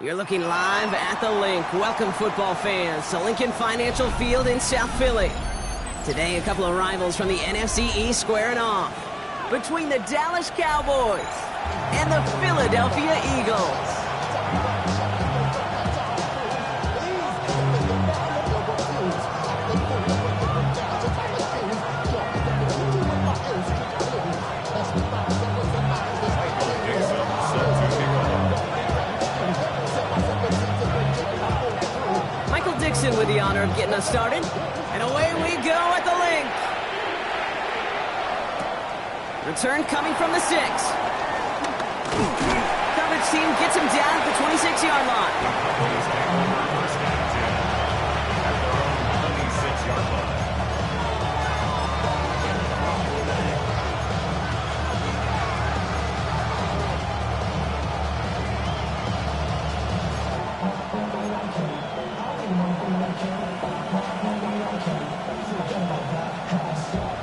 You're looking live at the Link. Welcome, football fans, to Lincoln Financial Field in South Philly. Today, a couple of rivals from the NFC East squaring off between the Dallas Cowboys and the Philadelphia Eagles. With the honor of getting us started, and away we go at the Link. Return coming from the 6. Coverage team gets him down at the 26-yard line.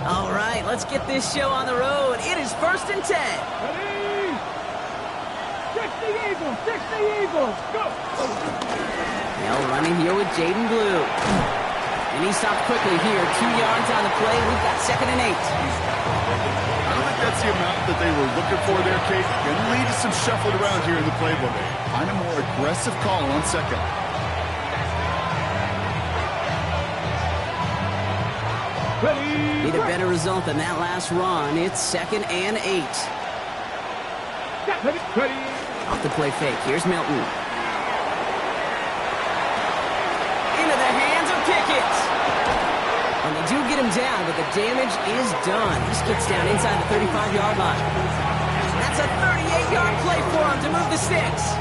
All right, let's get this show on the road. It is 1st and 10. Ready? 60 Eagles, 60 Eagles, go! Now running here with Jaden Blue. And he stopped quickly here. 2 yards on the play. We've got 2nd and 8. I don't think that's the amount that they were looking for there, Kate. Going to lead to some shuffled around here in the playbook. Find a more aggressive call on 2nd. Need a better result than that last run. It's 2nd and 8. Ready. Off the play fake. Here's Milton. Into the hands of Pickett. And they do get him down, but the damage is done. He gets down inside the 35-yard line. That's a 38-yard play for him to move the sticks.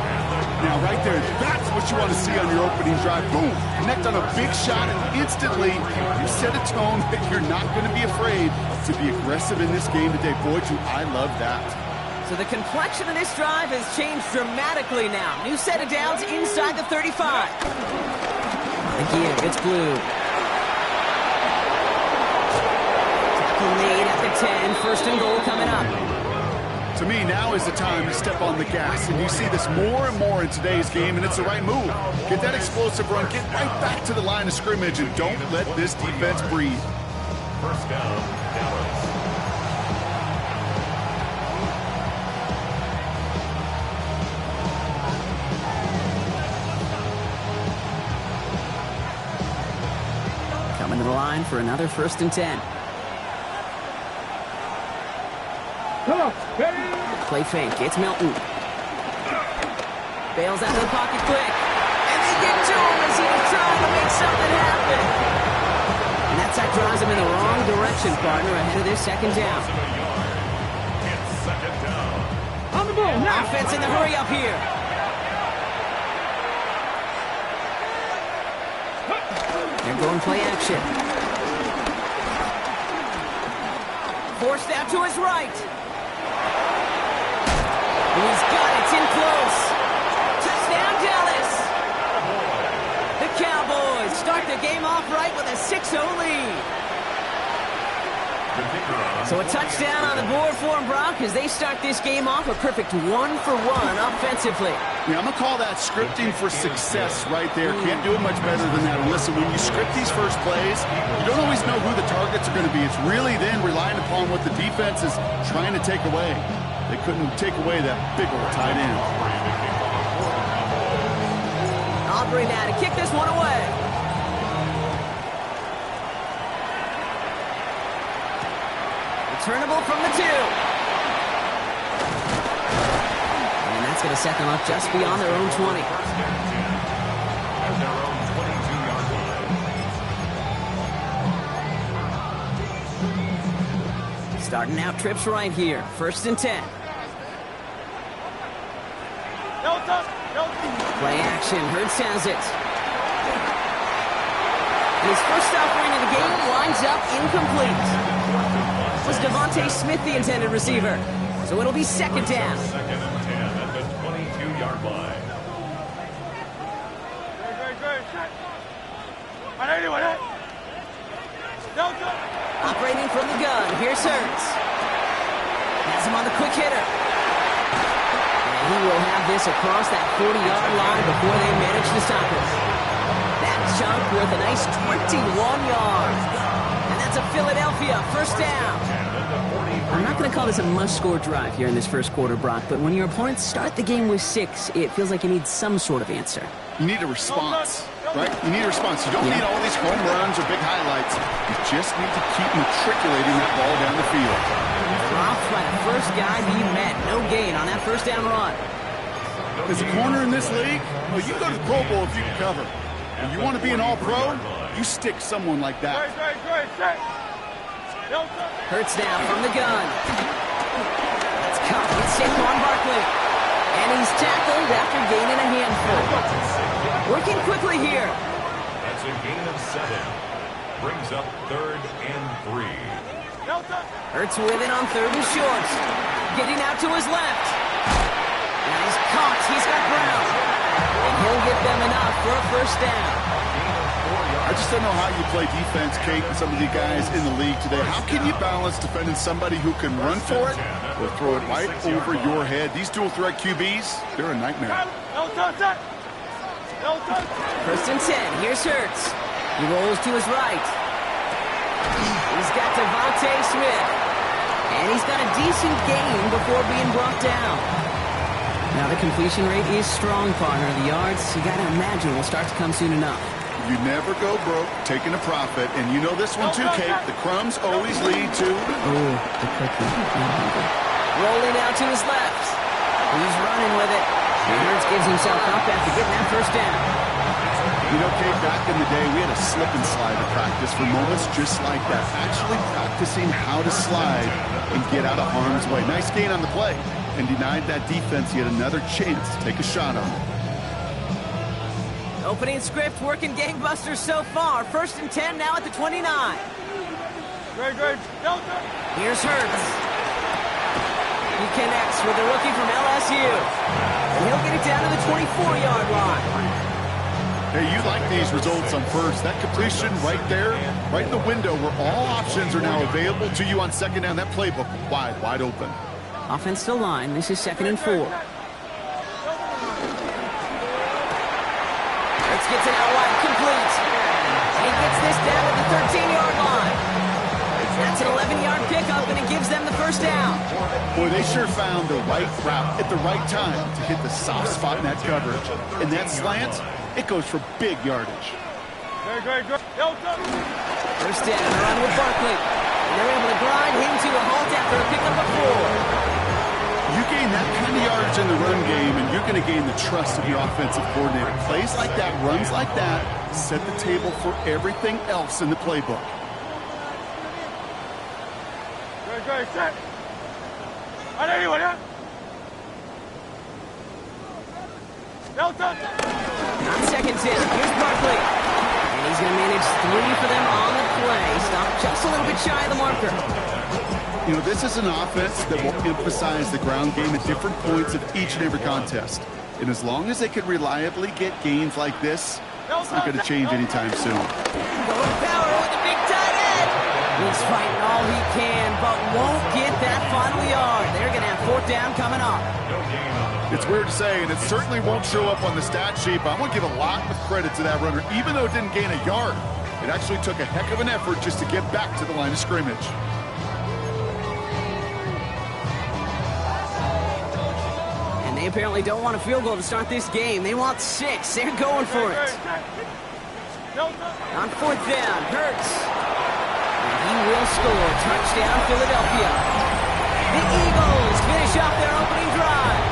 Now, right there, that's what you want to see on your opening drive. Boom! Connect on a big shot, and instantly you set a tone that you're not going to be afraid to be aggressive in this game today. Boy, do I love that. So the complexion of this drive has changed dramatically now. New set of downs inside the 35. The give, it's Blue. Tackle made at the 10. 1st and goal coming up. To me, now is the time to step on the gas, and you see this more and more in today's game, and it's the right move. Get that explosive run, get right back to the line of scrimmage, and don't let this defense breathe. 1st down, Dallas. Coming to the line for another 1st and 10. Come on, ready? Play fake. It's Milton. Bails out of the pocket quick. And they get to him as he was trying to make something happen. And that sack drives him in the wrong direction, partner, ahead of their 2nd down. It's 2nd down. On the ball, now! Offense in the hurry up here. They're going play action. Forced out to his right. And he's got it. It's in close. Touchdown, Dallas. The Cowboys start the game off right with a 6-0 lead. So a touchdown on the board for them, Brock, as they start this game off a perfect 1-for-1 offensively. Yeah, I'm going to call that scripting for success right there. Can't do it much better than that. And listen, when you script these first plays, you don't always know who the targets are going to be. It's really then relying upon what the defense is trying to take away. They couldn't take away that big old tight end. Aubrey now to kick this one away. Returnable from the 2. And that's going to set them up just beyond their own 20. At their own 22-yard line. Starting out trips right here. 1st and 10. Play action. Hurts has it. And his first offering of the game winds up incomplete. Was Devontae Smith the intended receiver? So it'll be 2nd down. 2nd and 10 at the 22-yard line. Operating from the gun. Here's Hurts. Has him on the quick hitter. And he will have this across that 40-yard line before they manage to stop it. That chunk worth a nice 21 yards. And that's a Philadelphia first down. I'm not going to call this a must-score drive here in this first quarter, Brock, but when your opponents start the game with 6, it feels like you need some sort of answer. You need a response, right? You need a response. You don't need all these home runs or big highlights. You just need to keep matriculating that ball down the field. Dropped by the first guy he met. No gain on that first down run. As a corner in this league, well, you go to the Pro Bowl if you can cover. When you want to be an all-pro, you stick someone like that. Hurts now from the gun. It's caught with Saquon Barkley. And he's tackled after gaining a handful. Working quickly here. That's a gain of 7. Brings up 3rd and 3. Hurts with it on 3rd and short. Getting out to his left. And he's caught. He's got Brown. And he'll get them enough for a first down. I just don't know how you play defense, Kate, and some of the guys in the league today. How can you balance defending somebody who can run for it or throw it right over your head? These dual-threat QBs, they're a nightmare. First and 10. Here's Hurts. He rolls to his right. He's got Devontae Smith. And he's got a decent gain before being brought down. Now the completion rate is strong, partner. The yards, you got to imagine, will start to come soon enough. You never go broke taking a profit. And you know this one too, Kate. The crumbs always lead to... Oh, the cookie. Rolling out to his left. He's running with it. And Hurts gives himself up after getting that first down. You know, Kate, back in the day, we had a slip and slide to practice for moments just like that. Actually practicing how to slide and get out of harm's way. Nice gain on the play. And denied that defense yet another chance to take a shot on it. Opening script working gangbusters so far. First and 10 now at the 29. Here's Hurts. He connects with the rookie from LSU. And he'll get it down to the 24-yard line. Hey, you like these results on first. That completion right there, right in the window where all options are now available to you on second down. That playbook wide open. Offense to line. This is 2nd and 4. Gets it out wide, complete. He gets this down at the 13-yard line. That's an 11-yard pickup, and it gives them the first down. Boy, they sure found the right route at the right time to hit the soft spot in that coverage. And that slant, it goes for big yardage. First down, run with Barkley. And they're able to grind him to a halt after a pickup of 4. You gain that kind of yardage in the run game, and you're going to gain the trust of your offensive coordinator. Plays like that, runs like that, set the table for everything else in the playbook. Set. On anyone, yeah? Delta. On 2nd 10, here's Barkley. And he's going to manage 3 for them on the play. Stop just a little bit shy of the marker. You know, this is an offense that will emphasize the ground game at different points of each and every contest. And as long as they can reliably get gains like this, it's not going to change anytime soon. Going power with a big tight end. He's fighting all he can, but won't get that final yard. They're going to have 4th down coming up. It's weird to say, and it certainly won't show up on the stat sheet, but I'm going to give a lot of credit to that runner. Even though it didn't gain a yard, it actually took a heck of an effort just to get back to the line of scrimmage. They apparently don't want a field goal to start this game. They want 6. They're going for it. On 4th down, Hurts. And he will score. Touchdown, Philadelphia. The Eagles finish off their opening drive.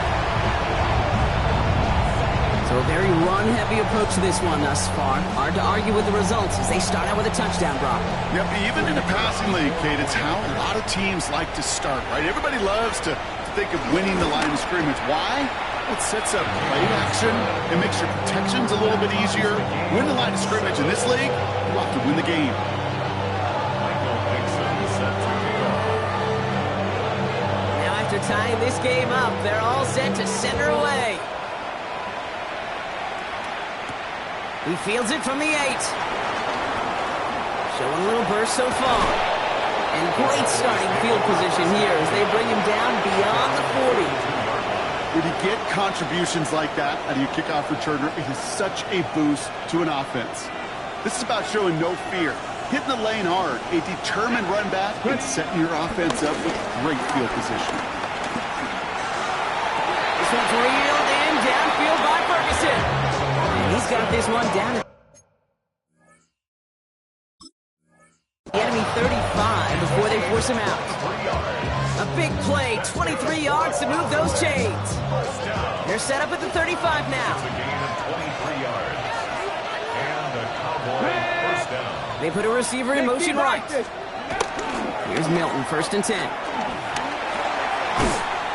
So a very run-heavy approach to this one thus far. Hard to argue with the results as they start out with a touchdown, Brock. Yep, even in a passing league, Kate, it's how a lot of teams like to start, right? Everybody loves to think of winning the line of scrimmage. Why? It sets up play action. It makes your protections a little bit easier. Win the line of scrimmage in this league, you have to win the game. Now after tying this game up, they're all set to center away. He fields it from the 8. Showing a little burst so far. And great starting field position here as they bring him down beyond the 40. When you get contributions like that out of your kickoff returner, it is such a boost to an offense. This is about showing no fear, hitting the lane hard, a determined run back, and setting your offense up with great field position. This one's reeled in downfield by Ferguson. And he's got this one down to the enemy 35 before they force him out. A big play, 23 yards to move those chains. They're set up at the 35 now. It's a gain of 23 yards. And the Cowboys first down. They put a receiver in motion right. Here's Milton, 1st and 10.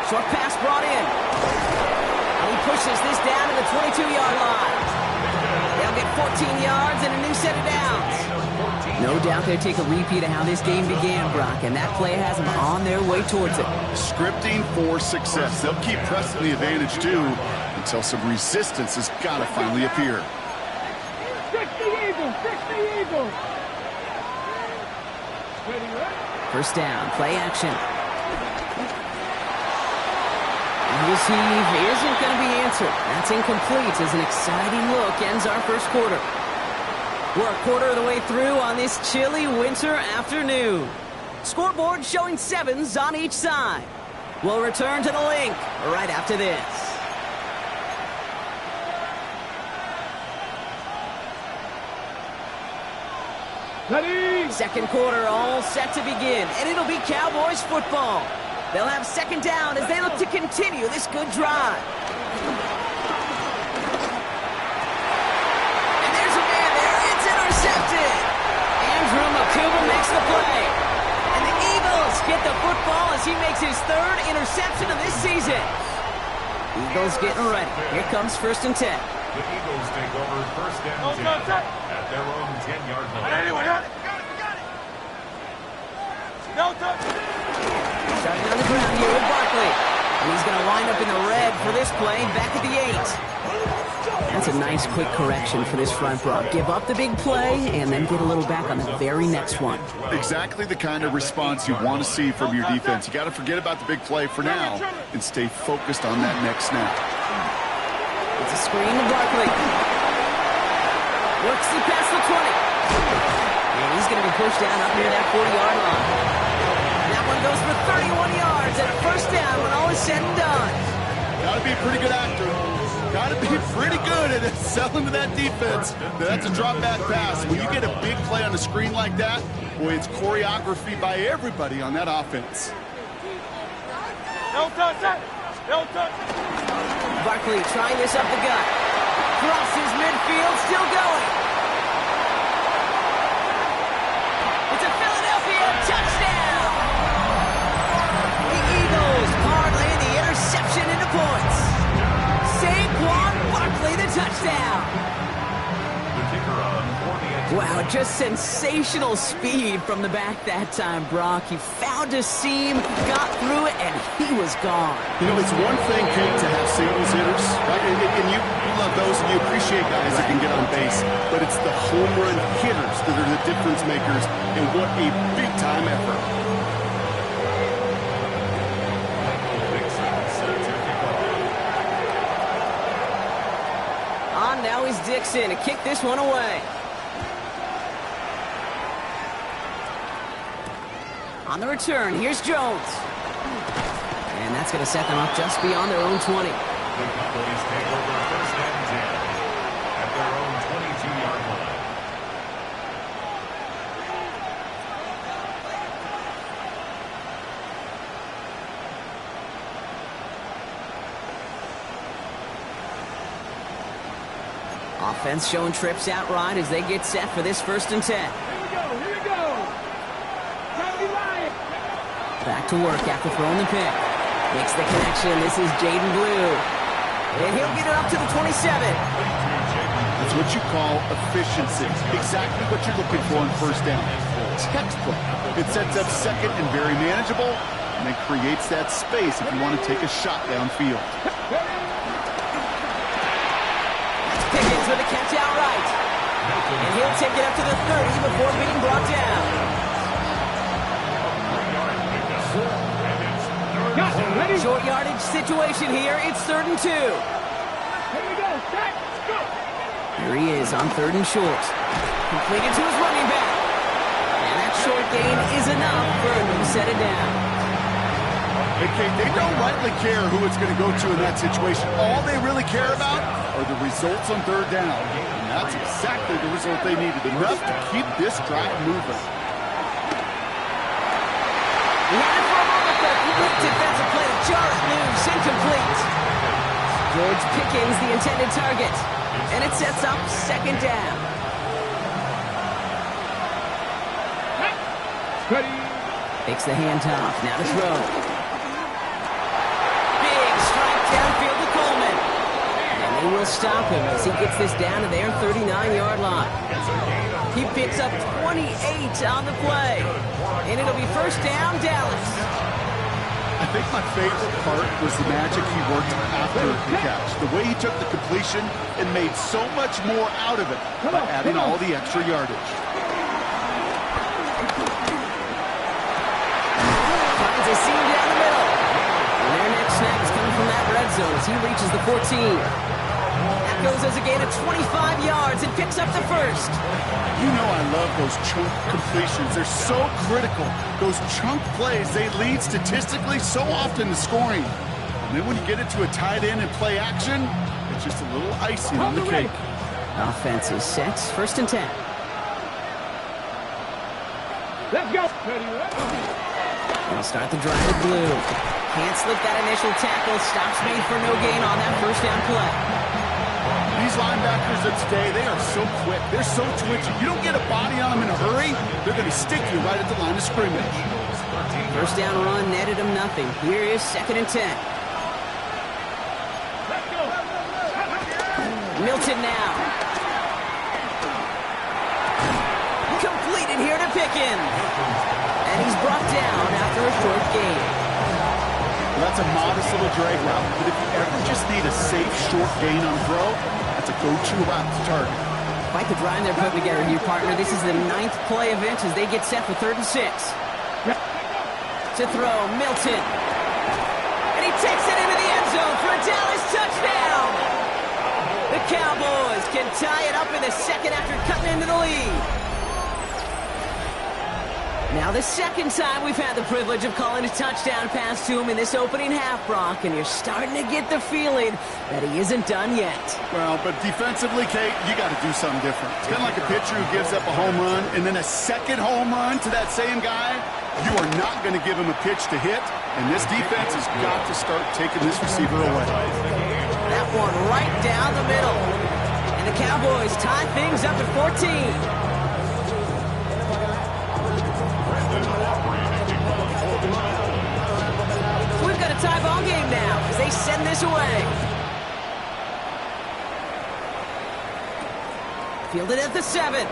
Short pass brought in. And he pushes this down to the 22-yard line. They'll get 14 yards and a new set of downs. No doubt they'll take a repeat of how this game began, Brock, and that play has them on their way towards it. Scripting for success. They'll keep pressing the advantage, too, until some resistance has got to finally appear. Fix the Eagles! Fix the Eagles! First down, play action. And his heave isn't going to be answered. That's incomplete as an exciting look ends our first quarter. We're a quarter of the way through on this chilly winter afternoon. Scoreboard showing 7s on each side. We'll return to the link right after this. Ready? Second quarter all set to begin, and it'll be Cowboys football. They'll have second down as they look to continue this good drive. Andrew Makuba makes the play. And the Eagles get the football as he makes his 3rd interception of this season. Eagles getting ready. Here comes 1st and 10. The Eagles take over 1st and 10 at their own 10-yard line. Anyone, got it! No touch! Starting on the ground here with Barkley. And he's going to line up in the red for this play back at the 8. That's a nice quick correction for this front row. Give up the big play and then get a little back on the very next one. Exactly the kind of response you want to see from your defense. You got to forget about the big play for now and stay focused on that next snap. It's a screen to Barkley. Works it past the 20. And he's going to be pushed down up near that 40-yard line. That one goes for 31 yards and a first down when all is said and done. Got to be a pretty good actor. Got to be pretty good at selling to that defense. That's a drop-back pass. When you get a big play on the screen like that, boy, it's choreography by everybody on that offense. Don't touch it! Don't touch it! Barkley trying this up the gut. Crosses midfield, still going. It's a Philadelphia touchdown! The Eagles parlay the interception into points. Saquon Barkley, the touchdown. The kicker on for the end. Wow, just sensational speed from the back that time, Brock. He found a seam, got through it, and he was gone. You know, it's one thing, Kate, to have singles hitters, right? And you love those, and you appreciate guys that can get on base. But it's the home run hitters that are the difference makers, and what a big-time effort. Now is Dixon to kick this one away. On the return, here's Jones. And that's going to set them up just beyond their own 20. The Cowboys take over 1st and 10 at their own 22-yard line. Offense showing trips out right as they get set for this 1st and 10. Here we go! Here we go! County Lion! Back to work after throwing the pick. Makes the connection. This is Jaden Blue. And he'll get it up to the 27. That's what you call efficiency. Exactly what you're looking for on 1st down. Textbook. It sets up 2nd and very manageable, and it creates that space if you want to take a shot downfield. Pickens with a catch out right. And he'll take it up to the 30 before being brought down. Got Short yardage situation here. It's 3rd and 2. Here we go. Set. Go. Here he is on 3rd and short. Completed to his running back. And that short gain is enough for him to set it down. Okay, they don't rightly care who it's going to go to in that situation. All they really care about are the results on 3rd down. And that's exactly the result they needed. Enough to keep this drive moving. He had it for a moment, but a quick defensive play to jar it loose. Incomplete. George Pickens, the intended target. And it sets up 2nd down. Ready. Takes the handoff. Now to throw. Big strike downfield to Coleman. And they will stop him as he gets this down to their 39-yard line. He picks up 28 on the play. And it'll be 1st down, Dallas. I think my favorite part was the magic he worked after the catch. The way he took the completion and made so much more out of it by adding all the extra yardage. Finds a seam down the middle. And their next snap is coming from that red zone as he reaches the 14. That goes as a gain of 25 yards and picks up the 1st. You know I love those chunk completions. They're so critical. Those chunk plays, they lead statistically so often to scoring. And then when you get it to a tight end and play action, it's just a little icing on the cake. Offense is set. 1st and 10. Let's go. Ready. They'll start the drive with blue. Can't slip that initial tackle. Stops made for no gain on that 1st down play. These linebackers of today, they are so quick. They're so twitchy. You don't get a body on them in a hurry, they're going to stick you right at the line of scrimmage. 1st down run netted him nothing. Here is 2nd and 10. Let's go. Milton now. Completed here to Pickens. And he's brought down after a short gain. Well, that's a modest little drag route, but if you ever just need a safe short gain on throw, that's a go-to route to target. Quite the drive they're putting together here, partner. This is the 9th play of it as they get set for 3rd and 6. To throw, Milton. And he takes it into the end zone for a Dallas touchdown. The Cowboys can tie it up in the 2nd after cutting into the lead. Now the 2nd time we've had the privilege of calling a touchdown pass to him in this opening half, Brock, and you're starting to get the feeling that he isn't done yet. Well, but defensively, Kate, you got to do something different. It's kind of like a pitcher who gives up a home run and then a 2nd home run to that same guy. You are not going to give him a pitch to hit, and this defense has got to start taking this receiver away. That one right down the middle. And the Cowboys tie things up at 14. We've got a tie ball game now as they send this away. Fielded at the 7.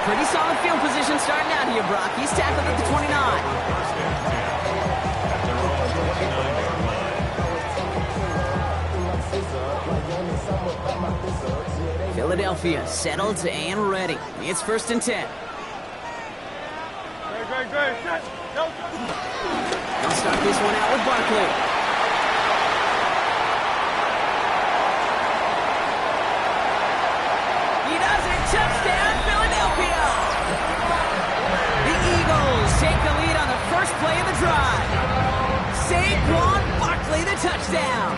Pretty solid field position starting out here, Brock. He's tackled at the 29. Philadelphia settled and ready. It's 1st and 10. Great. Set. Go. They'll start this one out with Barkley. He does it. Touchdown, Philadelphia. The Eagles take the lead on the 1st play of the drive. Saquon Barkley, the touchdown.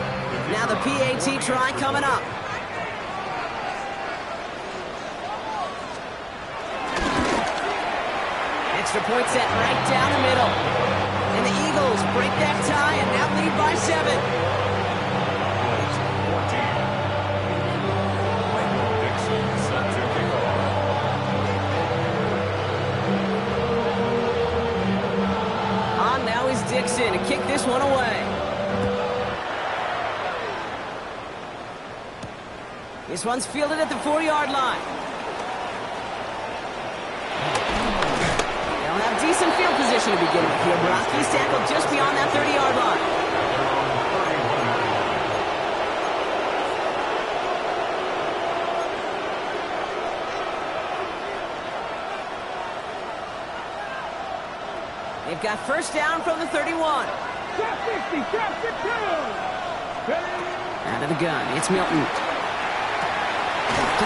Now the PAT try coming up. Extra point set right down the middle. And the Eagles break that tie and now lead by 7. On now is Dixon to kick this one away. This one's fielded at the 4-yard line. Decent field position to begin with here, Brock. He's tackled just beyond that 30-yard line. They've got first down from the 31. Trap 60, trap 62. Out of the gun, it's Milton. To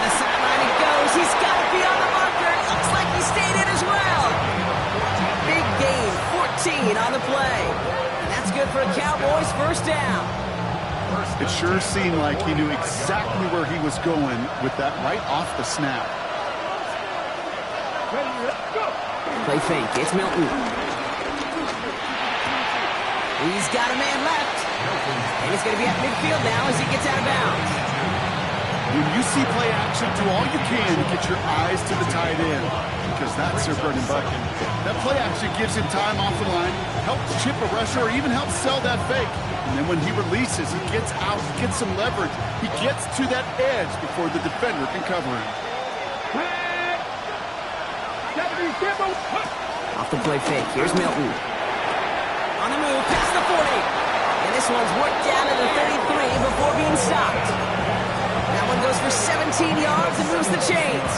the sideline it goes. He's got to be on the marker. It looks like he stayed in as well. Big gain, 14 on the play. And that's good for a Cowboys first down. It sure seemed like he knew exactly where he was going with that right off the snap. Play fake, it's Milton. He's got a man left. And he's going to be at midfield now as he gets out of bounds. When you see play action, do all you can to get your eyes to the tight end, because that's their bread and butter. That play action gives him time off the line, helps chip a rusher, or even helps sell that fake. And then when he releases, he gets out, gets some leverage. He gets to that edge before the defender can cover him. Off the play fake, here's Milton. On the move, past the 40. And this one's worked down to the 33 before being stopped. That one goes for 17 yards and moves the chains.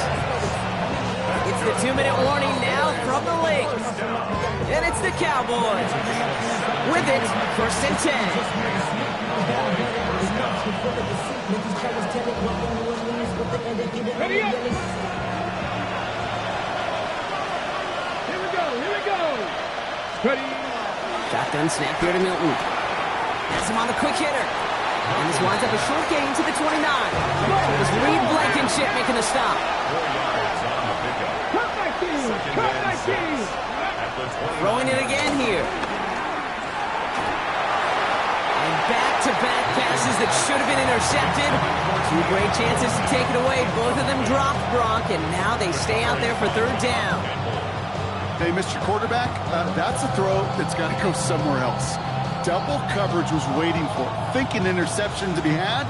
It's the 2-minute warning now from the link. And it's the Cowboys. With it, first and 10. Ready up. Here we go. Ready. Shotgun snap here to Milton. Has him on the quick hitter. And this winds up a short gain to the 29. It was Reed Blankenship making the stop. 4 yards on the pickup. Cut my team. Cut my team. At the 20. Throwing it again here. And back-to-back passes that should have been intercepted. 2 great chances to take it away. Both of them dropped, Gronk, and now they stay out there for third down. Hey, Mr. Quarterback, that's a throw that's got to go somewhere else. Double coverage was waiting for, thinking interception to be had,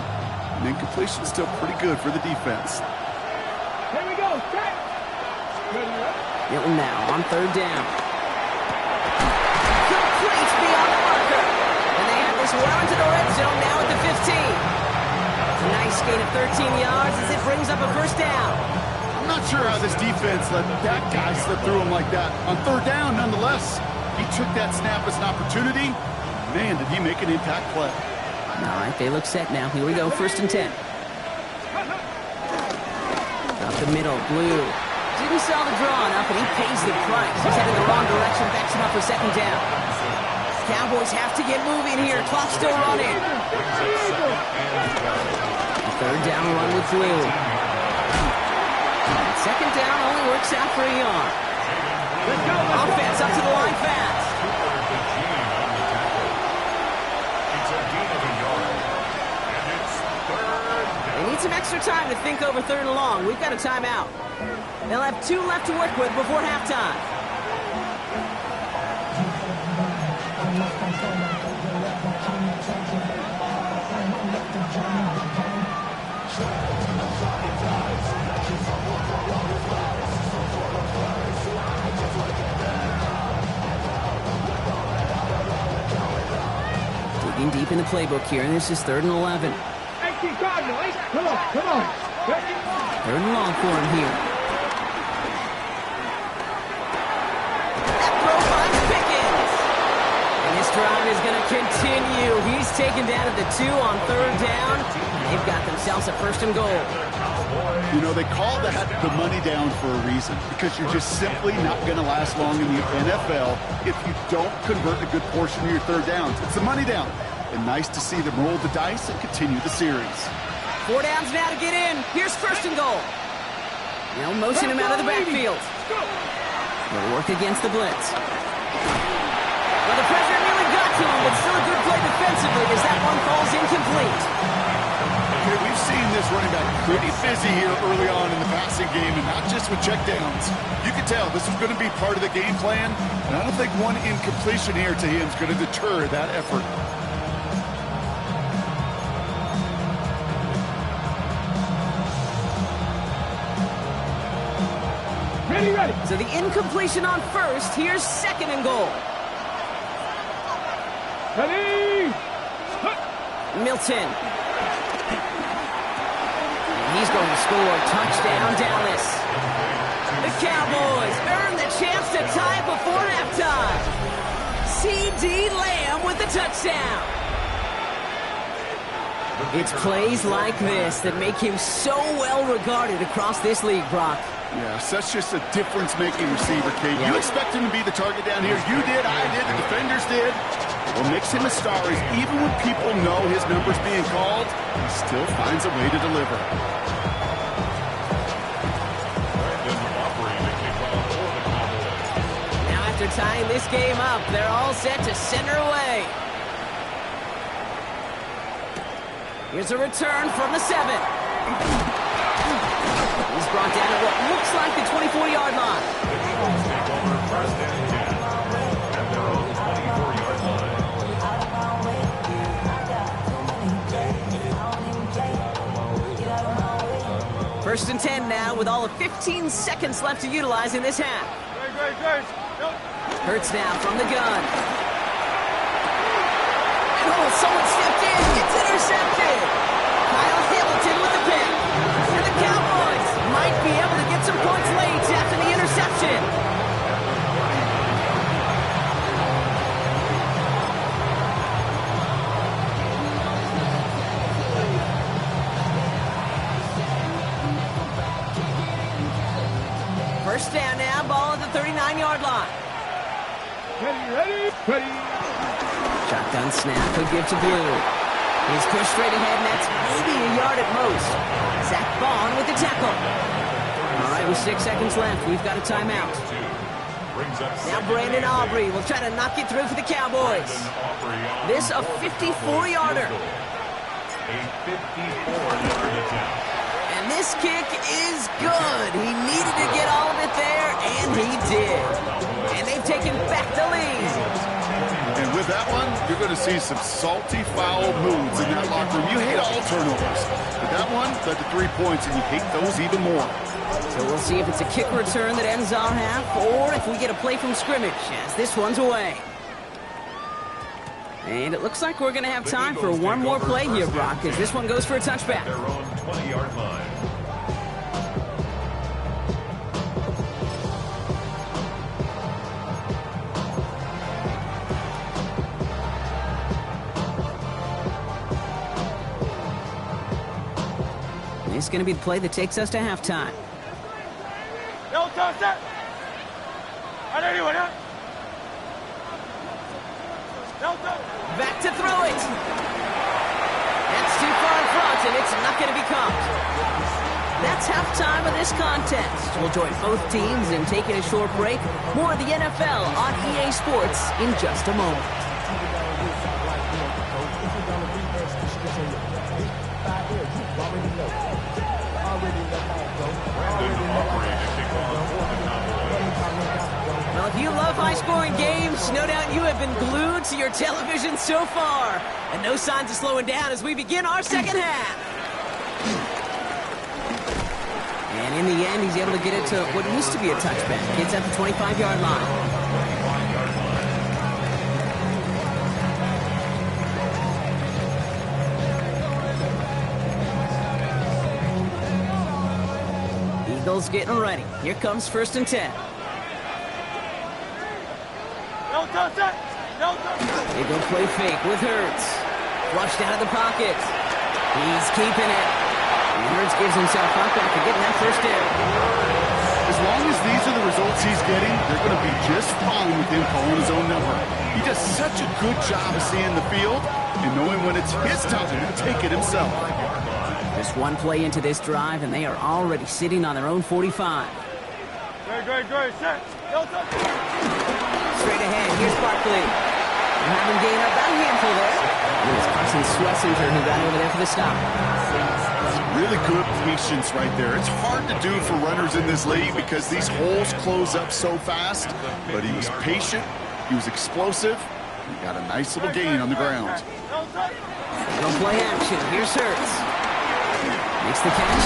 and incompletion still pretty good for the defense. Here we go. Set. Milton now on third down. Complete beyond the marker. And they have this well into the red zone now at the 15. It's a nice gain of 13 yards as it brings up a first down. I'm not sure how this defense let that guy slip through him like that. On third down, nonetheless, he took that snap as an opportunity. Man, did he make an impact play. All right, they look set now. Here we go, first and 10. Up the middle, Blue. Didn't sell the draw enough, but he pays the price. He's headed the wrong direction, backs him up for second down. Cowboys have to get moving here. Clock still running. A third down run with Blue. And second down only works out for a yard. Offense up to the line fast. They need some extra time to think over third and long. We've got a timeout. They'll have 2 left to work with before halftime. Digging deep in the playbook here, and this is 3rd and 11. Come on. Third and long for him here. That throw finds Pickens. And this drive is going to continue. He's taken down at the 2 on third down. They've got themselves a first and goal. You know, they call that the money down for a reason, because you're just simply not going to last long in the NFL if you don't convert a good portion of your third downs. It's the money down. And nice to see them roll the dice and continue the series. 4 downs now to get in. Here's first and goal. They'll motion him out of the backfield. They'll work against the blitz. Well, the pressure nearly got to him, but still a good play defensively as that one falls incomplete. Okay, we've seen this running back pretty busy here early on in the passing game, and not just with checkdowns. You can tell this was going to be part of the game plan, and I don't think one incompletion here to him is going to deter that effort. Ready. So the incompletion on first. Here's second and goal. Ready. Milton. And he's going to score. Touchdown, Dallas. The Cowboys earn the chance to tie before halftime. C.D. Lamb with the touchdown. It's plays like this that make him so well regarded across this league, Brock. Yeah, such just a difference-making receiver, Kate. You expect him to be the target down here. You did, I did, the defenders did. What makes him a star is even when people know his number's being called, he still finds a way to deliver. Now after tying this game up, they're all set to center away. Here's a return from the 7. He's brought down at what looks like the 24-yard line. First and 10 now with all of 15 seconds left to utilize in this half. Hurts now from the gun. And someone stepped in. It's intercepted. Kyle Hamilton with the pick. And the Cowboys might be able to get some points late after the interception. First down now, ball at the 39-yard line. Ready. Shotgun snap, could give to Blue. He's pushed straight ahead, and that's maybe a yard at most. Zach Bond with the tackle. All right, with 6 seconds left, we've got a timeout. Now Brandon Aubrey will try to knock it through for the Cowboys. This a 54-yarder. And this kick is good. He needed to get all of it there, and he did. And they've taken back the lead. And with that one, you're going to see some salty, foul moods in that locker room. You hate all turnovers. But that one led to 3 points, and you hate those even more. So we'll see if it's a kick return that ends our half, or if we get a play from scrimmage, as this one's away. And it looks like we're going to have time for one more play here, Brock, as this one goes for a touchback. Their own 20-yard line. This is going to be the play that takes us to halftime. Back to throw it. That's too far in front, and it's not going to be caught. That's halftime of this contest. We'll join both teams in taking a short break. More of the NFL on EA Sports in just a moment. Well, if you love high-scoring games, no doubt you have been glued to your television so far. And no signs of slowing down as we begin our second half. And in the end, he's able to get it to what used to be a touchback. It's at the 25-yard line. Eagles getting ready. Here comes first and 10. They go play fake with Hurts. Flushed out of the pocket. He's keeping it. And Hurts gives himself up after getting that first down. As long as these are the results he's getting, they're going to be just fine with him calling his own number. He does such a good job of seeing the field and knowing when it's his time to take it himself. Just one play into this drive, and they are already sitting on their own 45. Great. Set. Straight ahead, here's Barkley. And having gained about a handful there. It was Carson Swessinger who got over there for the stop. Really good patience right there. It's hard to do for runners in this league because these holes close up so fast. But he was patient, he was explosive, he got a nice little gain on the ground. No play action. Here's Hurts. Makes the catch.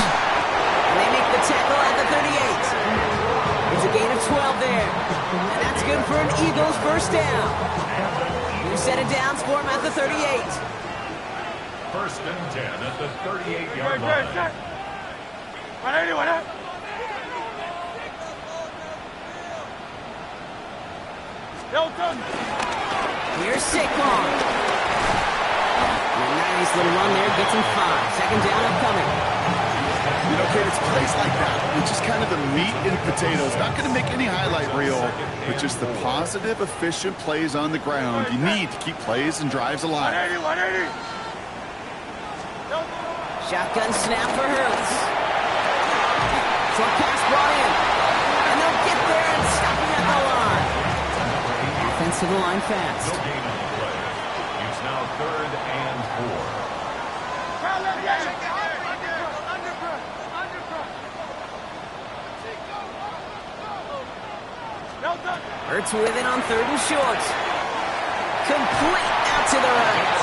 And they make the tackle at the 38. It's a gain of 12 there. And that's good for an Eagles first down. You set it down for him at the 38. First and 10 at the 38-yard line. Here's Saquon. A nice little run there, gets him 5. Second down upcoming. You know, kid, it's plays like that. It's just kind of the meat and potatoes. Not going to make any highlight reel, but just the positive, efficient plays on the ground. You need to keep plays and drives alive. 180, 180. Shotgun snap for Hurts. Short pass brought in. And they'll get there and stop him at the line. Offensive line fast. No gain on the play. It's now 3rd and 4. Hurts with it on 3rd and short. Complete out to the right.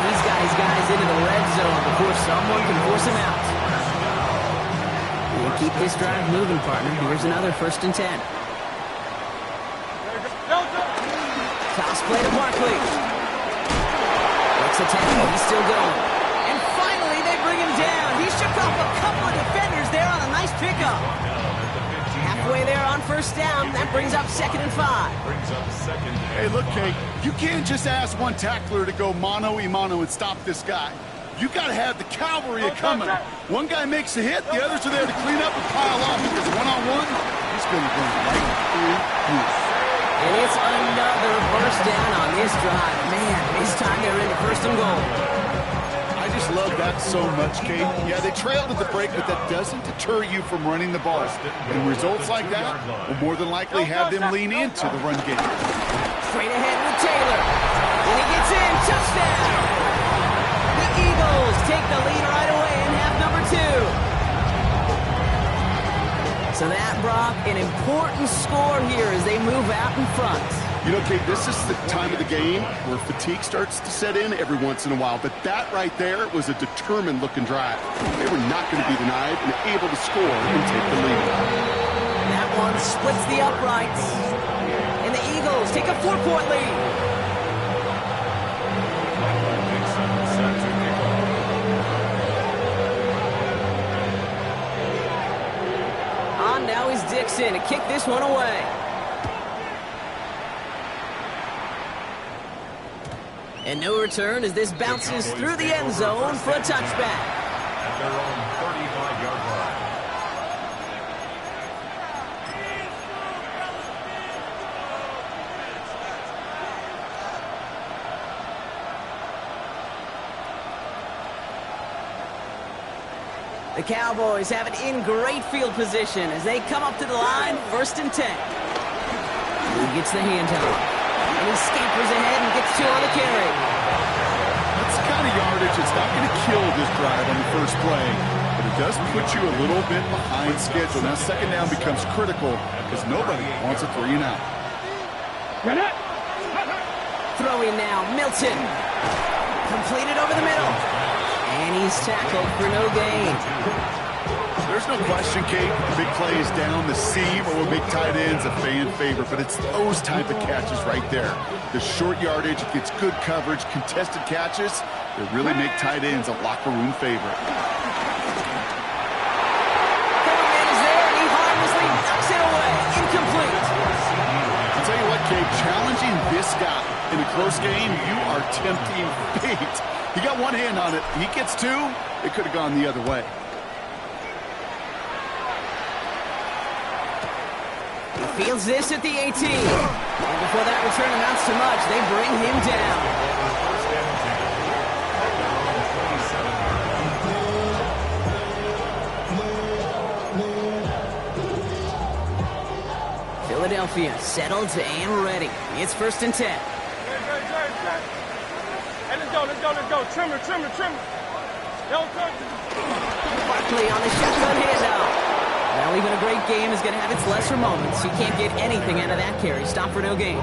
He's got his guys into the red zone before someone can force him out. We'll keep this drive moving, partner. Here's another 1st and 10. Toss play to Barkley. Looks attacking. He's still going. And finally, they bring him down. He shook off a couple of defenders there on a nice pickup. Halfway there on 1st down. That brings up 2nd and 5. Hey, look, Kate, you can't just ask one tackler to go mano-a-mano and stop this guy. You got to have the cavalry coming. One guy makes a hit, the others are there to clean up and pile on, because one-on-one, he's going to run right through you. And it's another 1st down on this drive. Man, this time they're into 1st and goal. I just love that so much, Kate. Yeah, they trailed at the break, but that doesn't deter you from running the ball. And results like that will more than likely have them lean into the run game. Straight ahead with Taylor. And he gets in. Touchdown. The Eagles take the lead right away in half number 2. So that, Brock, an important score here as they move out in front. You know, Kate, this is the time of the game where fatigue starts to set in every once in a while. But that right there was a determined-looking drive. They were not going to be denied and able to score and take the lead. That one splits the uprights. And the Eagles take a 4-point lead. On now is Dixon to kick this one away. And no return as this bounces through the end zone for a touchback. At their own 35-yard line. The Cowboys have it in great field position as they come up to the line, 1st and 10. He gets the handoff. And he scampers ahead and gets 2 on the carry. That's the kind of yardage that's not going to kill this drive on the first play, but it does put you a little bit behind schedule. Now 2nd down becomes critical because nobody wants a 3 and out. Throwing now, Milton. Completed over the middle. And he's tackled for no gain. There's no question, Kate, the big play is down the seam or will make tight ends a fan favorite, but it's those type of catches right there. The short yardage, it gets good coverage, contested catches that really make tight ends a locker room favorite. Coverman is there, and he harmlessly knocks it away. Incomplete. I'll tell you what, Kate, challenging this guy in a close game, you are tempting fate. He got one hand on it. He gets 2, it could have gone the other way. Fields this at the 18. And before that return amounts to much, they bring him down. Philadelphia settled and ready. It's 1st and 10. Hey, let's go. Trimmer. Barkley on the shotgun handoff. Well, even a great game is going to have its lesser moments. You can't get anything out of that carry. Stop for no gain.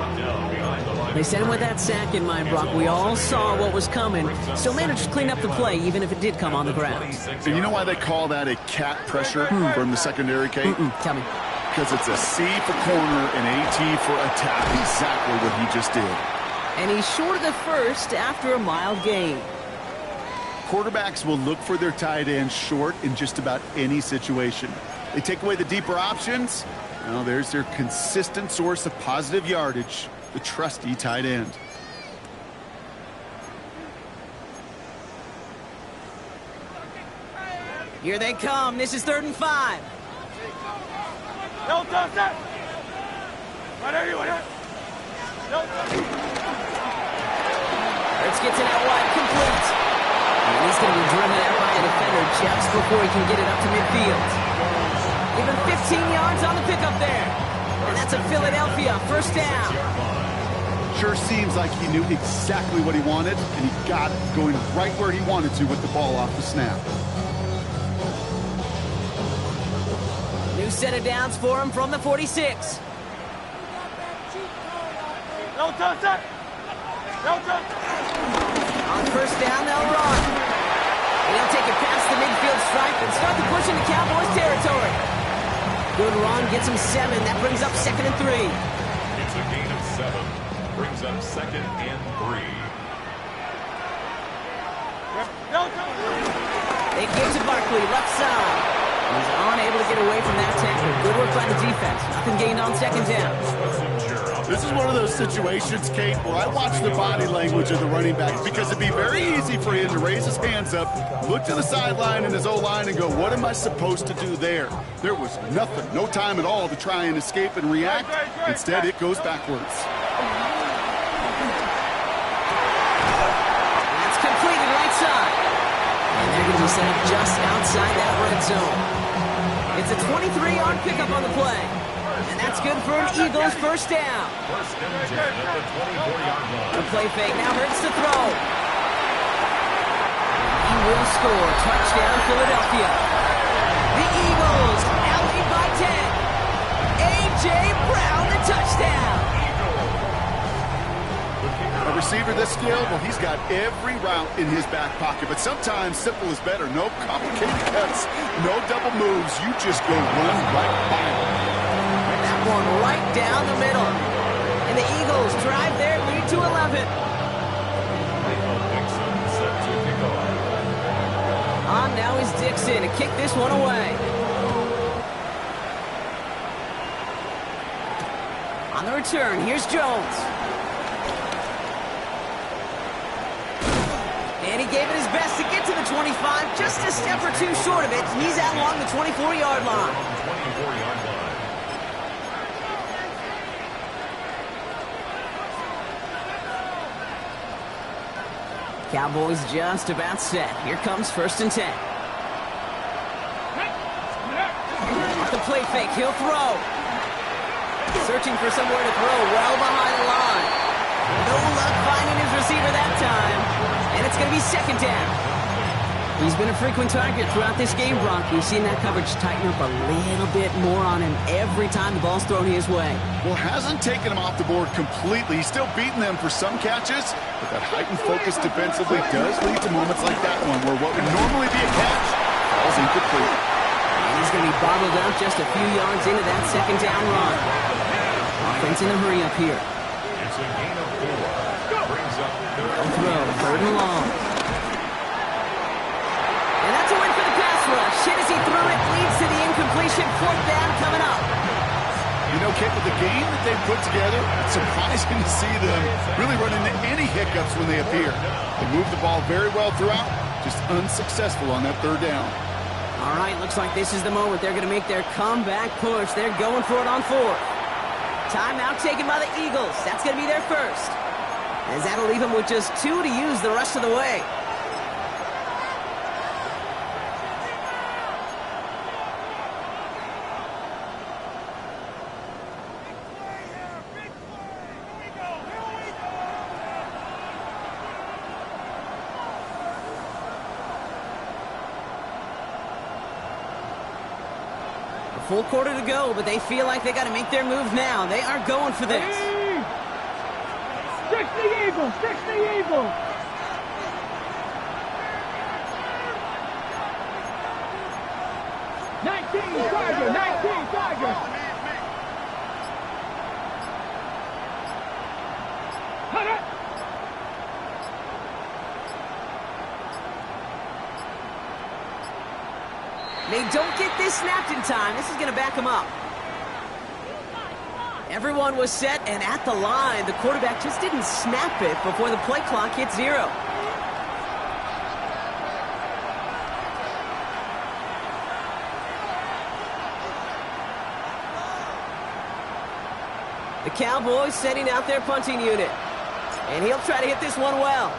They sent him with that sack in mind, Brock. We all saw what was coming. Still managed to clean up the play, even if it did come on the ground. And you know why they call that a cat pressure from the secondary, Kate? Tell me. Because it's a C for corner and a T for attack. Exactly what he just did. And he's short of the first after a mild gain. Quarterbacks will look for their tight end short in just about any situation. They take away the deeper options. Well, there's their consistent source of positive yardage, the trusty tight end. Here they come. This is 3rd and 5. No touch that. Right here, right here. No touch. Let's get to that wide, complete. And he's going to be driven out by a defender just before he can get it up to midfield. Give him 15 yards on the pickup there. And that's a Philadelphia 1st down. Sure seems like he knew exactly what he wanted, and he got it going right where he wanted to with the ball off the snap. New set of downs for him from the 46. No touch that. No touch. On 1st down, they'll run. And he'll take it past the midfield stripe and start the push into Cowboys territory. Good run, gets him 7. That brings up 2nd and 3. It's a gain of 7. Brings up 2nd and 3. No touch. They give to Barkley, left side. He's unable to get away from that tackle. Good work by the defense. Nothing gained on 2nd down. This is one of those situations, Kate, where I watch the body language of the running back because it'd be very easy for him to raise his hands up, look to the sideline in his O-line and go, what am I supposed to do there? There was nothing, no time at all to try and escape and react. Instead, it goes backwards. That's completed right side. And they're going to be set up just outside that red zone. It's a 23-yard pickup on the play. And that's good for an Eagles 1st down. 1st and 10 at the 24-yard line. The play fake now hurts to throw. He will score. Touchdown, Philadelphia. The Eagles out lead by 10. A.J. Brown, the touchdown. A receiver this skilled, well, he's got every route in his back pocket, but sometimes simple is better. No complicated cuts, no double moves. You just go run right by him. That one right down the middle. And the Eagles drive their lead to 11. Dixon set to kick off. On now is Dixon to kick this one away. On the return, here's Jones. And he gave it his best to get to the 25, just a step or two short of it. He's out along the 24-yard line. 24-yard line. Cowboys just about set. Here comes 1st and 10. Off the play fake, he'll throw. Searching for somewhere to throw, well behind the line. No luck finding his receiver that time. And it's going to be 2nd down. He's been a frequent target throughout this game, Brock. We've seen that coverage tighten up a little bit more on him every time the ball's thrown his way. Well, hasn't taken him off the board completely. He's still beating them for some catches, but that heightened focus defensively does lead to moments like that one where what would normally be a catch falls incomplete. And he's going to be bobbled up just a few yards into that 2nd down run. Offense in a hurry up here. It's a gain of 4. Brings up Throw, 3rd and long. And that's a win for the pass rush. Hit as he threw it, leads to the incompletion. 4th down coming up. You know, Kit, with the game that they've put together, it's surprising to see them really run into any hiccups when they appear. They move the ball very well throughout, just unsuccessful on that 3rd down. All right, looks like this is the moment. They're going to make their comeback push. They're going for it on 4th. Timeout taken by the Eagles. That's going to be their first. As that'll leave them with just 2 to use the rest of the way. A full quarter to go, but they feel like they got to make their move now. They are going for this. Fix the Eagles! Fix the Eagles! Tiger! They don't get this snapped in time. This is going to back them up. Everyone was set and at the line. The quarterback just didn't snap it before the play clock hit 0. The Cowboys setting out their punting unit. And he'll try to hit this one well.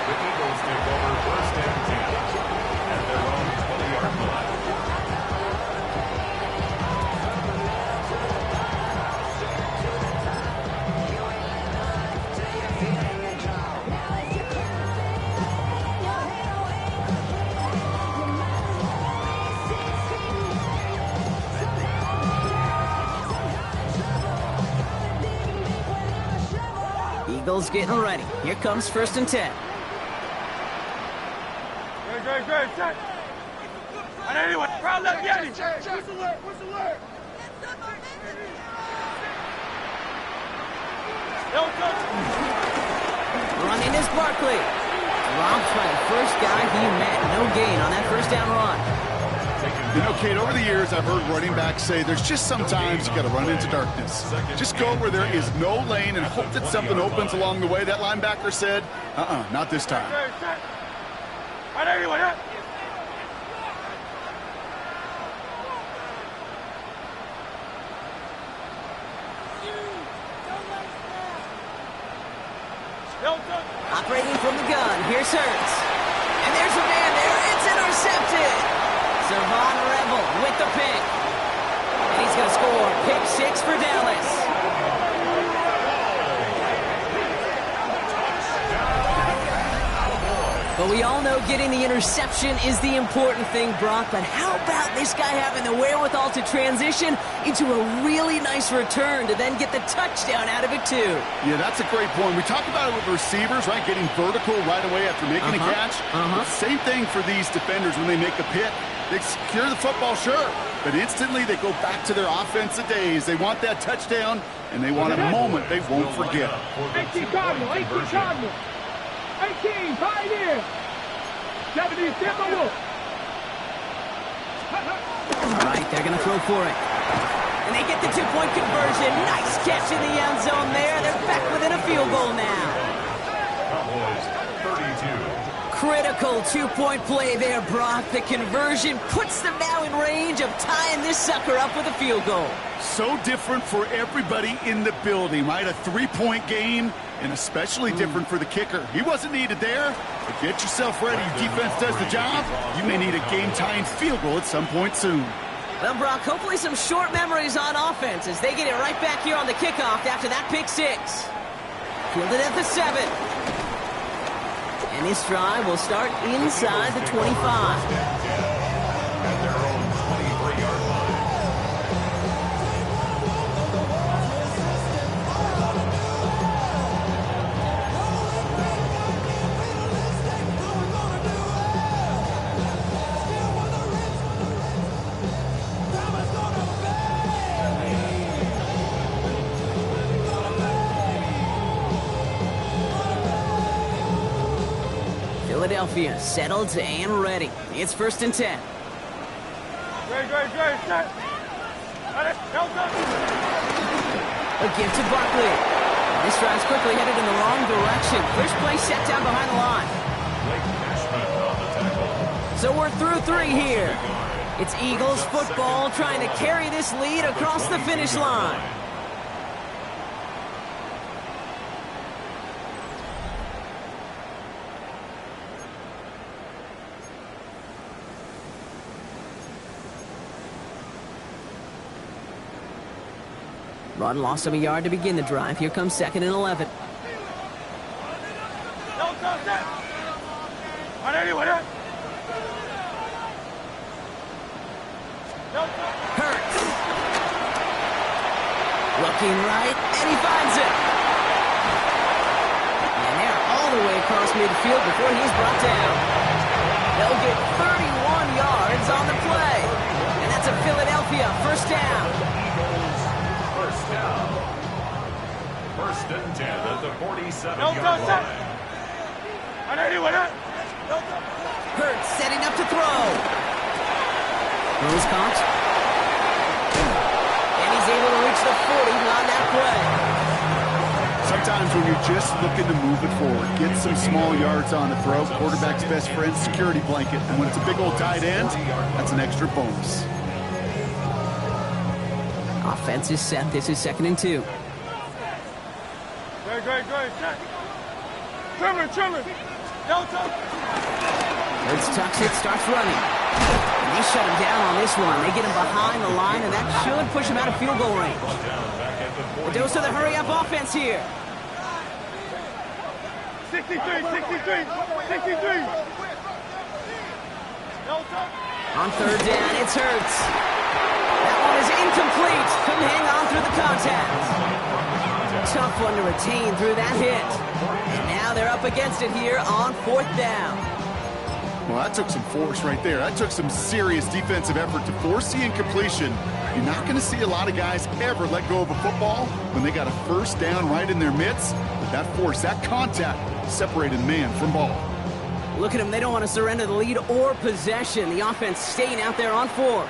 The Eagles take over first and 10 at their own 20-yard line. Eagles getting ready. Here comes first and 10. Great, set. And anyone, crowd left, Yanni. Whistle alert. Running is Barkley. Dropped by the first guy he met. No gain on that first down run. You know, Kate, over the years, I've heard running backs say there's just sometimes you got to run into darkness. Just go where there is no lane and hope that something opens along the way. That linebacker said, not this time. And anyone, Operating from the gun. Here's Hurts. And there's a man there. It's intercepted. Savon Rebel with the pick. And he's going to score. Pick 6 for Dallas. But we all know getting the interception is the important thing, Brock. But how about this guy having the wherewithal to transition into a really nice return to then get the touchdown out of it, too? Yeah, that's a great point. We talk about it with receivers, right? Getting vertical right away after making a catch. Same thing for these defenders when they make a pick. They secure the football, sure. But instantly they go back to their offensive days. They want that touchdown, and they want a moment they won't forget. 18 Cardinal. 18, Pioneer. 70, Timberwolf. All right, they're going to throw for it. And they get the two-point conversion. Nice catch in the end zone there. They're back within a field goal now. Cowboys 32. Critical two-point play there, Brock. The conversion puts them now in range of tying this sucker up with a field goal. So different for everybody in the building, right? A three-point game, and especially different for the kicker. He wasn't needed there, but get yourself ready. Your defense does the job. You may need a game-tying field goal at some point soon. Well, Brock, hopefully some short memories on offense as they get it right back here on the kickoff after that pick 6. Fielded at the 7. And this drive will start inside the 25. At their own 23-yard line. Philadelphia settled and ready. It's first and 10. Great, set. A give to Barkley. This drive's quickly headed in the wrong direction. First play set down behind the line. So we're through 3 here. It's Eagles football trying to carry this lead across the finish line. Run loss of a yard to begin the drive. Here comes 2nd and 11. Hurts. Looking right, and he finds it. And they're all the way across midfield before he's brought down. They'll get 31 yards on the play. And that's a Philadelphia first down. First down. First and 10 at the 47-yard line. Hurts setting up to throw. Throws caught. And he's able to reach the 40 on that play. So sometimes when you're just looking to move it forward, get some small yards on the throw, quarterback's best friend, security blanket. And when it's a big old tight end, that's an extra bonus. Offense is set. This is 2nd and 2. Great. Trimmer. Delta. Hurts tucks it, starts running. And they shut him down on this one. They get him behind the line, and that should push him out of field goal range. A dose of the hurry-up offense here. 63. Delta. On 3rd down, it's Hurts. That one is incomplete. Couldn't hang on through the contact. Tough one to retain through that hit. And now they're up against it here on 4th down. Well, that took some force right there. That took some serious defensive effort to force the incompletion. You're not going to see a lot of guys ever let go of a football when they got a 1st down right in their midst. But that force, that contact, separated man from ball. Look at them. They don't want to surrender the lead or possession. The offense staying out there on 4.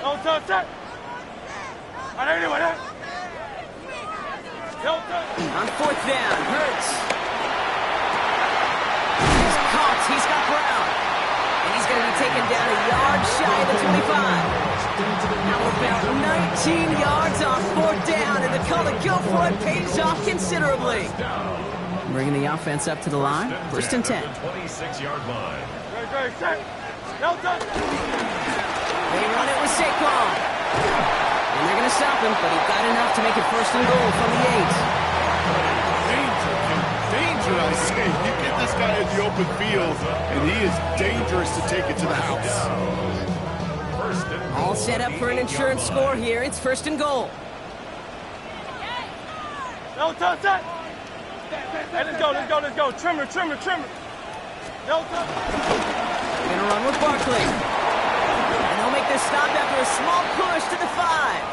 Delta. On 4th down, Hurts. He's caught. He's got Brown. And he's going to be taken down a yard shy of the 25. Now about 19 yards on 4th down, and the call to go for it pays off considerably. Bringing the offense up to the line. 1st and 10. 26-yard line. Great. Delta. They run it with Saquon. And they're going to stop him, but he got enough to make it 1st and goal from the 8. Danger, I say. You get this guy in the open field, and he is dangerous to take it to the house. All set up for an insurance score here. It's 1st and goal. Delta. Hey, let's go. Trimmer. Delta. They're going to run with Barkley. And they'll make this stop after a small push to the 5.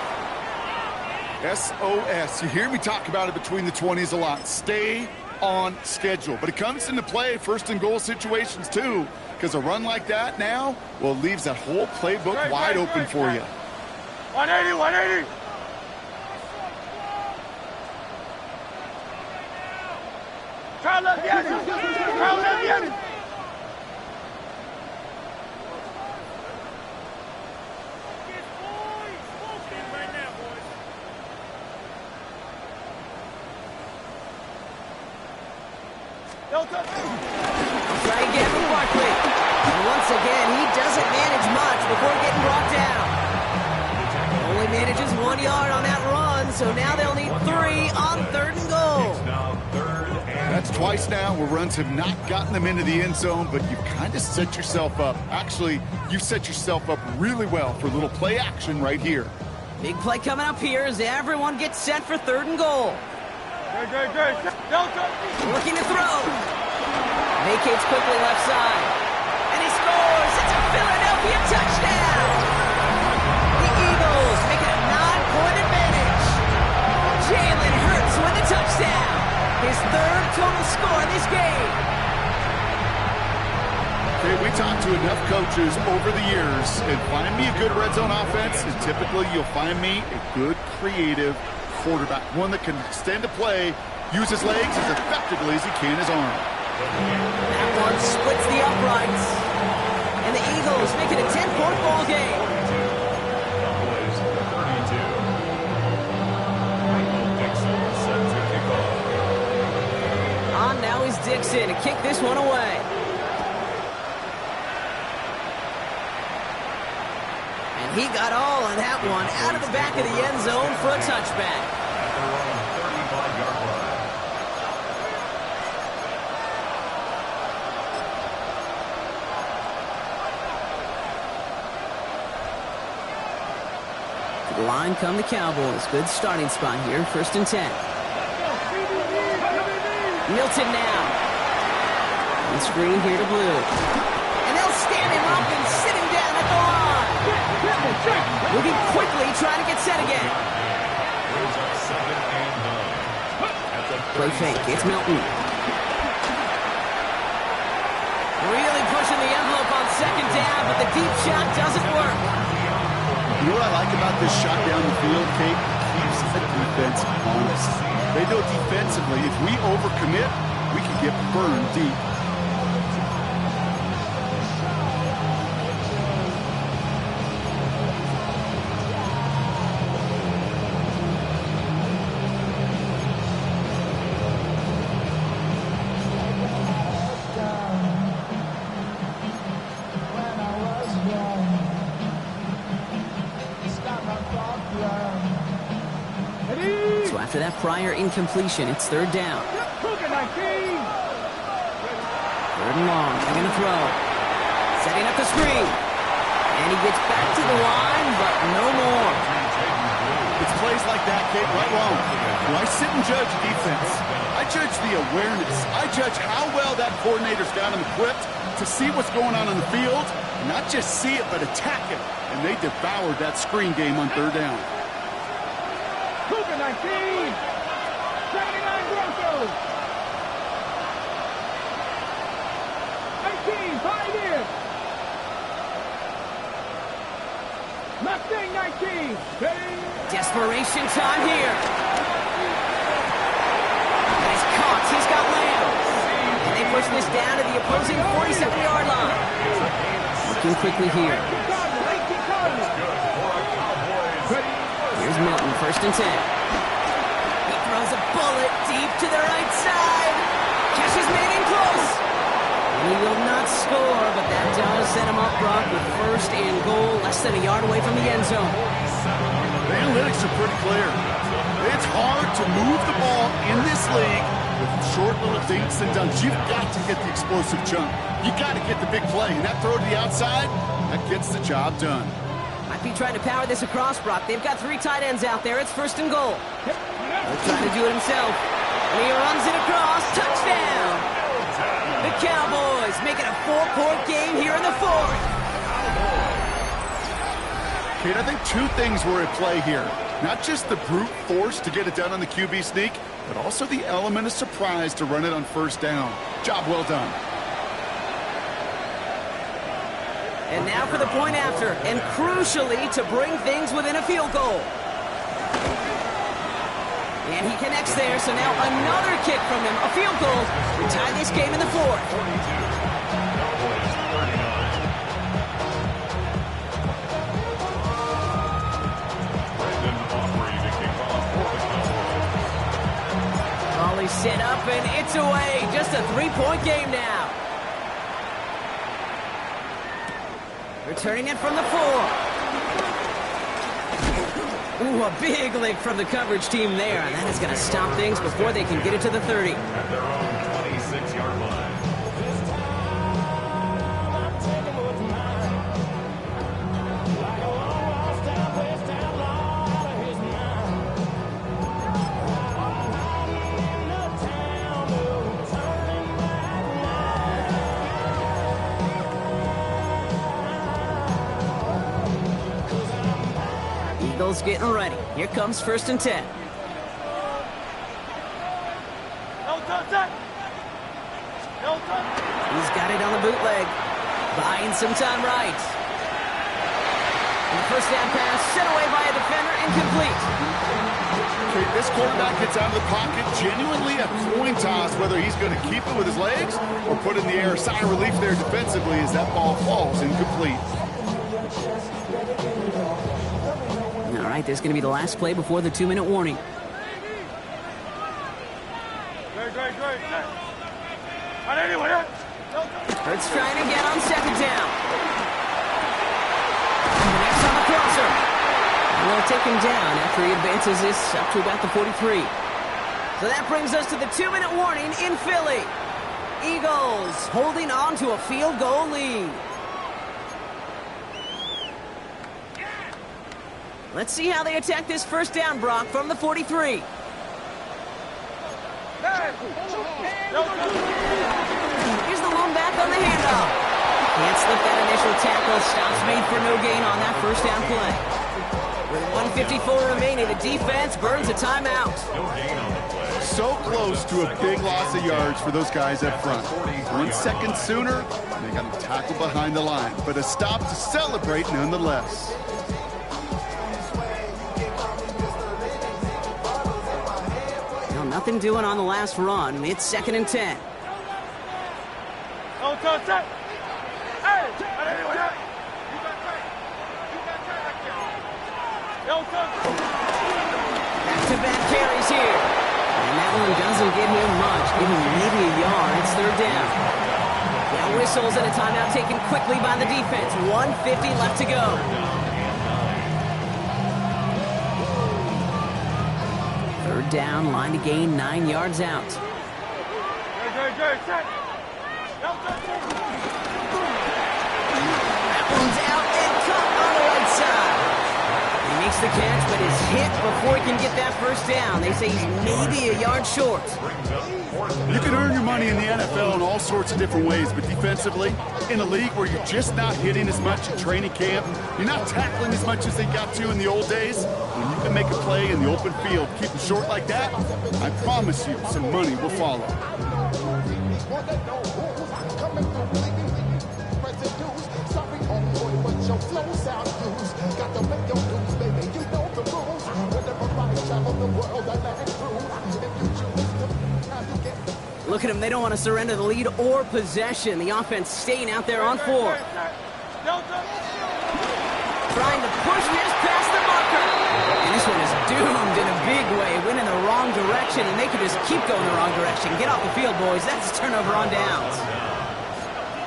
SOS. You hear me talk about it between the 20s a lot. Stay on schedule. But it comes into play 1st and goal situations too, because a run like that now, well, it leaves that whole playbook wide open for you. 180. Try left the enemy. Delta. Try again with Barkley. And once again, he doesn't manage much before getting brought down. Only manages 1 yard on that run, so now they'll need 3 on 3rd and goal. That's twice now where runs have not gotten them into the end zone, but you've kind of set yourself up. Actually, you've set yourself up really well for a little play action right here. Big play coming up here as everyone gets set for 3rd and goal. Great. Delta. Looking to throw. Vacates quickly left side. And he scores. It's a Philadelphia touchdown. The Eagles make it a 9-point advantage. Jalen Hurts with a touchdown. His 3rd total score in this game. Okay, we talked to enough coaches over the years, and find me a good red zone offense, and typically you'll find me a good creative quarterback, one that can extend a play, use his legs as effectively as he can his arm. That one splits the uprights. And the Eagles make it a 10-point ball game. Cowboys 32. Dixon set to kick off. On now is Dixon to kick this one away. And he got all on that one out of the back of the end zone for a touchback. At their own 35-yard line. To the line come the Cowboys. Good starting spot here. 1st and 10. Milton now. And screen here to Blue. And they'll stand him up and sit him down at the line. Moving quickly, trying to get set again. Play fake. It's Milton. Really pushing the envelope on 2nd down, but the deep shot doesn't work. You know what I like about this shot down the field, Kate? keeps the defense honest. They know defensively, if we overcommit, we can get burned deep. So after that prior incompletion, it's third down. Third and long, they're going to throw. Setting up the screen. And he gets back to the line, but no more. It's plays like that, Kate, right wrong. When I sit and judge defense, I judge the awareness. I judge how well that coordinator's got him equipped to see what's going on the field, and not just see it, but attack it. And they devoured that screen game on third down. 79 Broncos. 19, 5 in. Mustang 19. Desperation time here. He's caught. He's got Lamb. And they push this down to the opposing 47-yard line. Looking quickly here. Here's Milton, first and 10. He throws a bullet deep to the right side. Catches Manning close. And he will not score, but that does set him up, Brock, with first and goal, less than a yard away from the end zone. The analytics are pretty clear. It's hard to move the ball in this league with short little dinks and dunks. You've got to get the explosive jump. You got to get the big play. And that throw to the outside, that gets the job done. Might be trying to power this across, Brock. They've got 3 tight ends out there. It's first and goal. He'll try to do it himself. And he runs it across. Touchdown! The Cowboys make it a 4-point game here in the fourth. Kate, I think 2 things were at play here. Not just the brute force to get it done on the QB sneak, but also the element of surprise to run it on first down. Job well done. And now for the point after, and crucially to bring things within a field goal. And he connects there, so now another kick from him, a field goal, to tie this game in the fourth. Ball is set up, and it's away. Just a 3-point game now. Returning it from the 4. Ooh, a big lick from the coverage team there, and that is going to stop things before they can get it to the 30. At their own 26-yard line. Eagles getting ready. Here comes first and 10. He's got it on the bootleg. Buying some time right. And the first down pass set away by a defender, incomplete. Okay, this quarterback gets out of the pocket, genuinely a coin toss whether he's going to keep it with his legs or put it in the air. Sigh of relief there defensively as that ball falls incomplete. All right, this is going to be the last play before the 2-minute warning. Hurts trying to get on second down. Next on the crosser. We'll take him down after he advances this up to about the 43. So that brings us to the 2-minute warning in Philly. Eagles holding on to a field goal lead. Let's see how they attack this first down, Brock, from the 43. Here's the lone back on the handoff. Can't slip that initial tackle. Stops made for no gain on that first down play. With 1:54 remaining, the defense burns a timeout. So close to a big loss of yards for those guys up front. 1 second sooner, and they got to tackle behind the line. But a stop to celebrate nonetheless. nothing doing on the last run. It's 2nd and 10. Back-to-back carries here. And that one doesn't get him much. Give him maybe a yard. It's 3rd down. Now whistles and a timeout taken quickly by the defense. 1:50 left to go. Third down, line to gain 9 yards out. That one's out and caught on the right side. He makes the catch, but is hit before he can get that first down. They say he's maybe a yard short. You can earn your money in the NFL in all sorts of different ways, but defensively, in a league where you're just not hitting as much in training camp, you're not tackling as much as they got to in the old days, when you can make a play in the open field, keep it short like that, I promise you some money will follow. Look at them. They don't want to surrender the lead or possession. The offense staying out there on 4. Trying to push this past the marker. And this one is doomed in a big way. Went in the wrong direction, and they could just keep going the wrong direction. Get off the field, boys. That's a turnover on downs.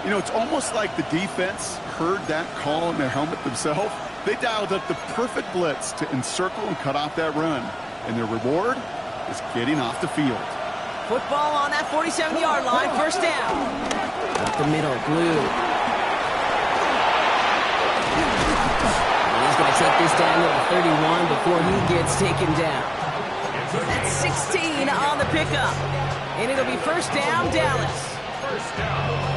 You know, it's almost like the defense heard that call in their helmet themselves. They dialed up the perfect blitz to encircle and cut off that run. And their reward is getting off the field. Football on that 47-yard line, 1st down. Up the middle, Blue. He's going to take this down to the 31 before he gets taken down. That's 16 on the pickup. And it'll be 1st down, Dallas.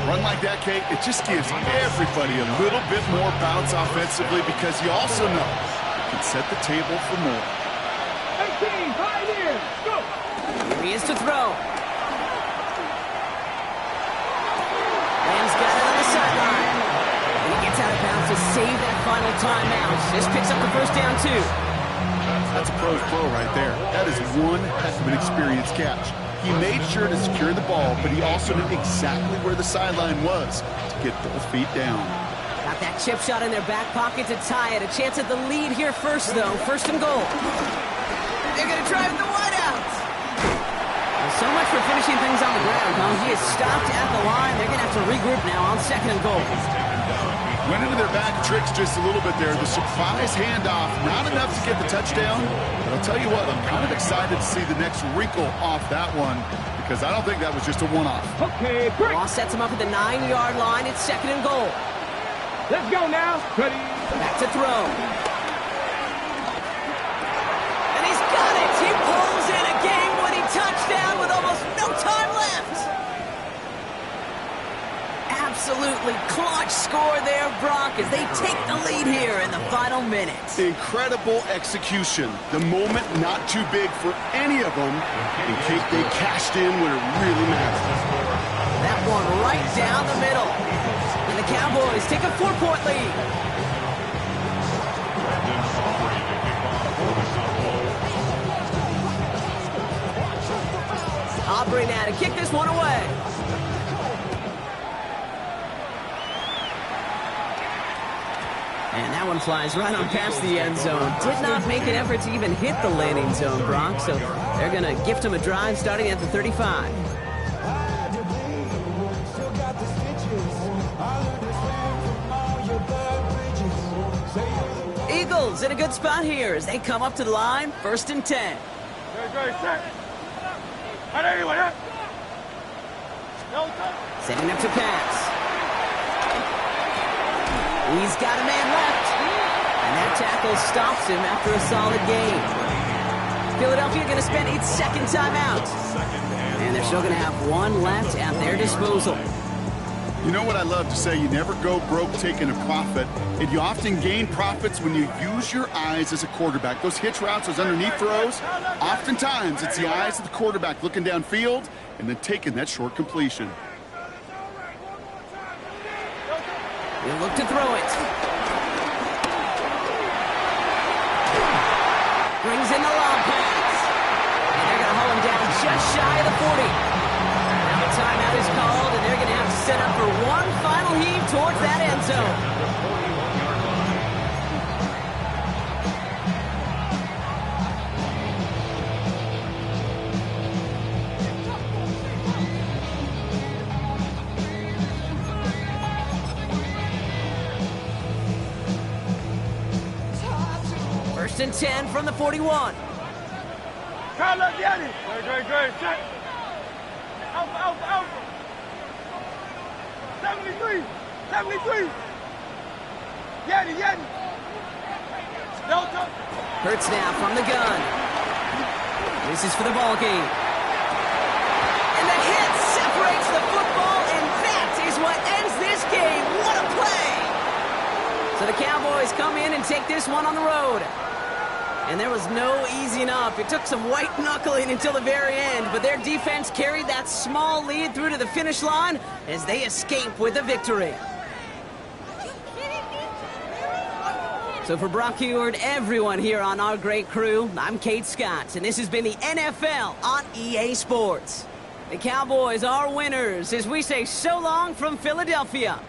Run like that, Kate, it just gives everybody a little bit more bounce offensively because you also know you can set the table for more. 18, right here, go! Here he is to throw. Lamb's got it on the sideline. And he gets out of bounds to save that final timeout. This picks up the 1st down, too. That's a pro's pro right there. That is one heck of an experienced catch. He made sure to secure the ball, but he also knew exactly where the sideline was to get both feet down. Got that chip shot in their back pocket to tie it. A chance at the lead here first, though. 1st and goal. They're going to drive the wideout. Well, so much for finishing things on the ground, huh? He is stopped at the line. They're going to have to regroup now on 2nd and goal. Went into their bag of tricks just a little bit there. The surprise handoff, not enough to get the touchdown. But I'll tell you what, I'm kind of excited to see the next wrinkle off that one because I don't think that was just a one-off. Okay, break. Ross sets him up at the 9-yard line. It's 2nd and goal. Let's go now. Ready. Back to throw. And he's got it. He pulls in a game-winning touchdown with almost no time left. Absolutely clutch score there, Brock, as they take the lead here in the final minutes. Incredible execution. The moment not too big for any of them in case they cashed in when it really mattered. That one right down the middle. And the Cowboys take a 4-point lead. Aubrey now to kick this one away. And that one flies right on past the end zone. Did not make an effort to even hit the landing zone, Brock. So they're going to gift him a drive starting at the 35. Eagles in a good spot here as they come up to the line. 1st and 10. Setting up to pass. He's got a man left. And that tackle stops him after a solid gain. Philadelphia going to spend its 2nd timeout. And they're still going to have one left at their disposal. You know what I love to say? You never go broke taking a profit. And you often gain profits when you use your eyes as a quarterback. Those hitch routes, those underneath throws, oftentimes it's the eyes of the quarterback looking downfield and then taking that short completion. He'll look to throw it. Brings in the long pass. And they're going to hold him down just First and 10 from the 41. Crowd left, Yanni. Great. Check. Alpha. 73. Yanni. Delta. Hurts now from the gun. This is for the ball game. And the hit separates the football, and that is what ends this game. What a play! So the Cowboys come in and take this one on the road. And there was no easing up. It took some white knuckling until the very end, but their defense carried that small lead through to the finish line as they escape with a victory. So for Brock Heward, everyone here on our great crew, I'm Kate Scott, and this has been the NFL on EA Sports. The Cowboys are winners as we say so long from Philadelphia.